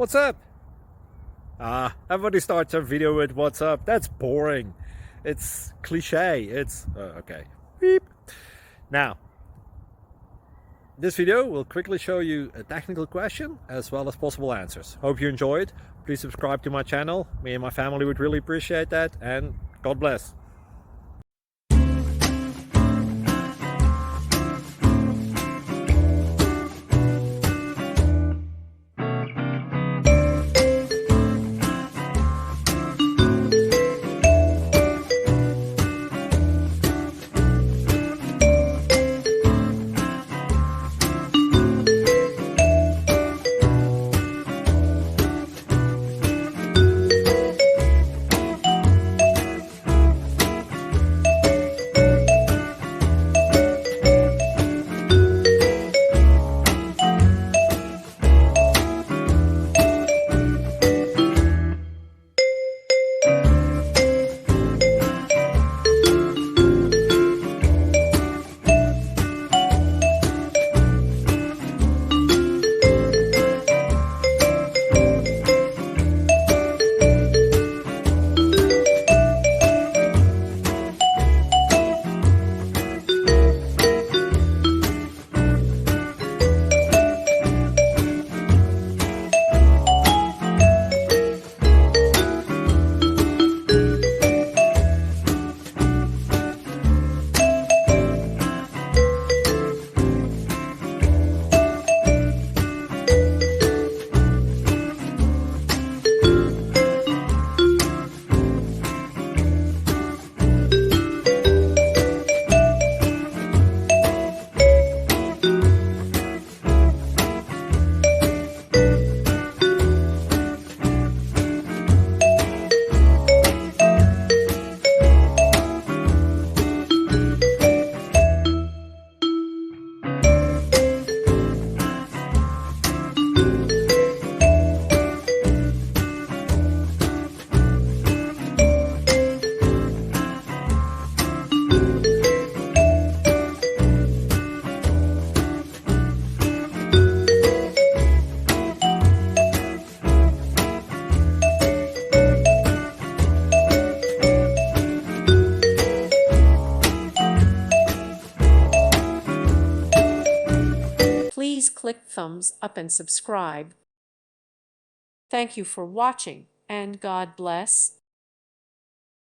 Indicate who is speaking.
Speaker 1: What's up? Everybody starts a video with what's up. That's boring. It's cliche. It's okay. Beep. Now, this video will quickly show you a technical question as well as possible answers. Hope you enjoyed. Please subscribe to my channel. Me and my family would really appreciate that, and God bless.
Speaker 2: Please click thumbs up and subscribe. Thank you for watching, and God bless.